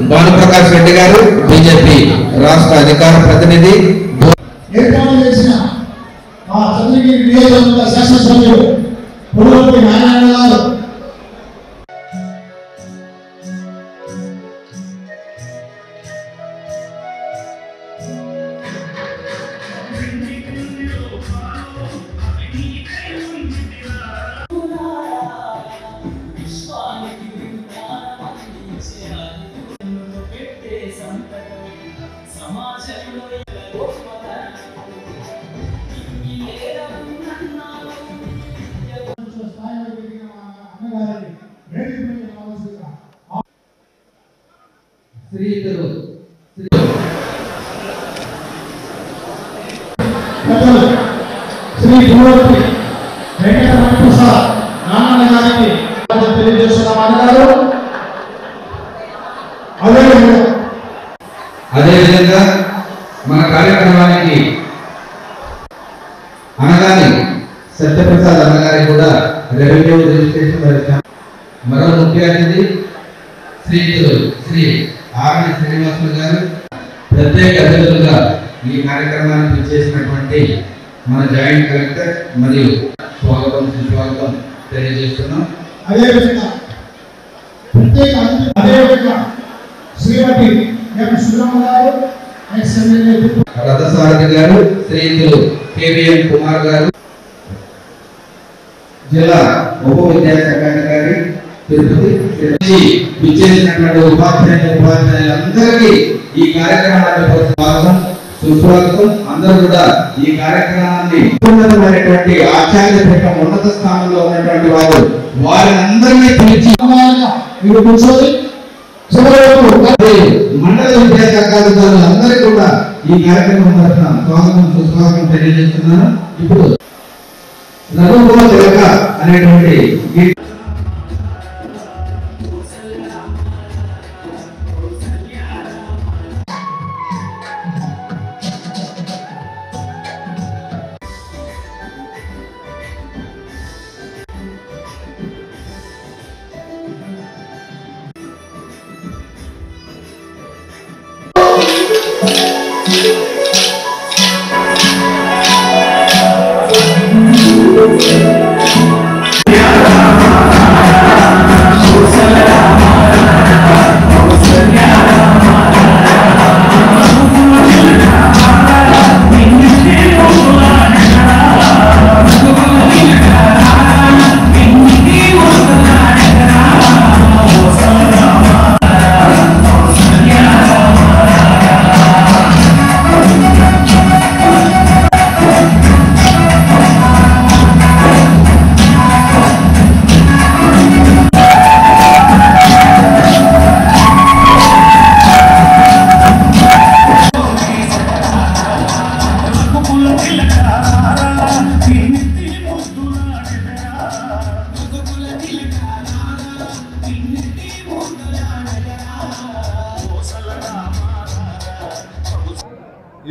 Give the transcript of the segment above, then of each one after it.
భానుప్రకాష్ రెడ్డి గారు బీజేపీ రాష్ట్ర అధికార ప్రతినిధి ఏర్పాటు చేసిన మా చంద్రగిరి నియోజకవర్గ శాసనసభ్యులు పుల్లూరి నారాయణ గారు శ్రీ పుల్లూరి వెంకటరమణప్రసాద్ నారాయణ గారికి తెలియజేస్తున్నాం అన్నారు. అదేవిధంగా మన కార్యక్రమానికి అనగాని సత్యప్రసాద్ అన్నగారికి కూడా రెవెన్యూ రిజిస్ట్రేషన్ మరో ముఖ్య అతిథి శ్రీ ఆర్ని శ్రీనివాసులు గారు ప్రత్యేక అతిథులుగా ఈ కార్యక్రమానికి చేసినటువంటి మన జాయింట్ కలెక్టర్ మరియు స్వాగతం సుస్వాగతం తెలియజేస్తున్నాం. అదేవిధంగా శ్రీమతి రథసారథి గారు, శ్రీయుతులు కేవీఎం కుమార్ గారు, జిల్లా ఉప విద్యాశాఖ అధికారి తిరుపతి విచ్చేసినటువంటి ఉపాధ్యాయులందరికీ ఈ కార్యక్రమానికి స్వాగతం సుస్వాగతం. అందరూ కూడా ఈ కార్యక్రమాన్ని ఉన్నతమైనటువంటి ఆచార్య పీఠం ఉన్నత స్థానంలో ఉన్నటువంటి వారు వారందరినీ పిలిచి మండల విద్యాశాఖ అధికారులు అందరికీ కూడా ఈ కార్యక్రమం తరఫున స్వాగతం సుస్వాగతం తెలియజేస్తున్నాను. ఇప్పుడు రఘుకుల తిలక అనేటువంటి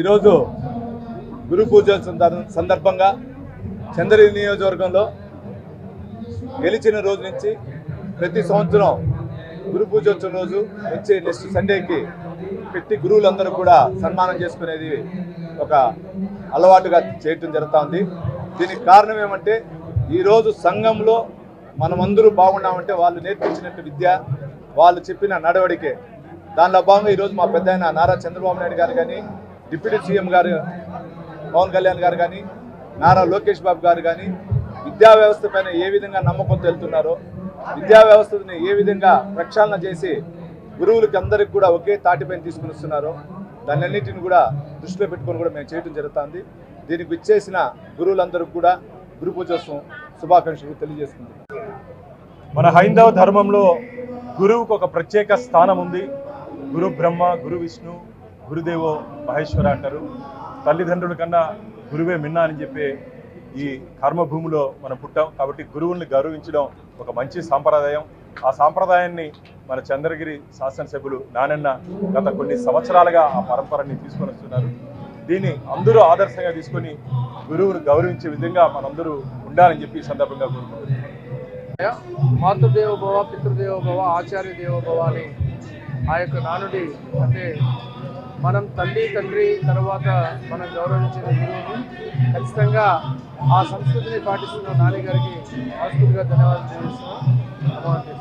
ఈరోజు గురు పూజ సందర్భంగా చంద్రగిరి నియోజకవర్గంలో గెలిచిన రోజు నుంచి ప్రతి సంవత్సరం గురు పూజోత్సవం రోజు వచ్చే నెక్స్ట్ సండేకి పెట్టి గురువులందరూ కూడా సన్మానం చేసుకునేది ఒక అలవాటుగా చేయటం జరుగుతుంది. దీనికి కారణం ఏమంటే ఈరోజు సంఘంలో మనమందరూ బాగున్నామంటే వాళ్ళు నేర్పించినట్టు విద్య, వాళ్ళు చెప్పిన నడవడికే. దానిలో భాగంగా ఈరోజు మా పెద్ద ఆయన నారా చంద్రబాబు నాయుడు గారు కానీ, డిప్యూటీ సీఎం గారు పవన్ కళ్యాణ్ గారు కానీ, నారా లోకేష్ బాబు గారు కానీ విద్యా వ్యవస్థ పైన ఏ విధంగా నమ్మకంతో వెళ్తున్నారో, విద్యా వ్యవస్థని ఏ విధంగా ప్రక్షాళన చేసి గురువులకి అందరికి కూడా ఒకే తాటిపైన తీసుకుని వస్తున్నారో దాన్నిన్నింటిని కూడా దృష్టిలో పెట్టుకొని కూడా మేము చేయడం జరుగుతుంది. దీనికి విచ్చేసిన గురువులందరికీ కూడా గురు పూజోత్సవం శుభాకాంక్షలు తెలియజేస్తుంది. మన హైందవ ధర్మంలో గురువుకు ఒక ప్రత్యేక స్థానం ఉంది. గురు బ్రహ్మ, గురు విష్ణు, గురుదేవో మహేశ్వర అంటారు. తల్లిదండ్రుల కన్నా గురువే మిన్న అని చెప్పే ఈ కర్మభూమిలో మనం పుట్టాం. కాబట్టి గురువుల్ని గౌరవించడం ఒక మంచి సాంప్రదాయం. ఆ సాంప్రదాయాన్ని మన చంద్రగిరి శాసనసభ్యులు నానన్న గత కొన్ని సంవత్సరాలుగా ఆ పరంపరని తీసుకొని వస్తున్నారు. దీన్ని అందరూ ఆదర్శంగా తీసుకొని గురువును గౌరవించే విధంగా మనందరూ ఉండాలని చెప్పి ఈ సందర్భంగా కోరుకుంటున్నాం. మాతృదేవోభవ పితృదేవోభవ ఆచార్య దేవోభవ అని ఆ యొక్క నానుడి అంటే మనం తల్లి తండ్రి తర్వాత మనం గౌరవించిన గురువుని ఖచ్చితంగా ఆ సంస్కృతిని పాటిస్తున్న నాని గారికి మనస్ఫూర్తిగా ధన్యవాదాలు తెలియజేస్తున్నాం.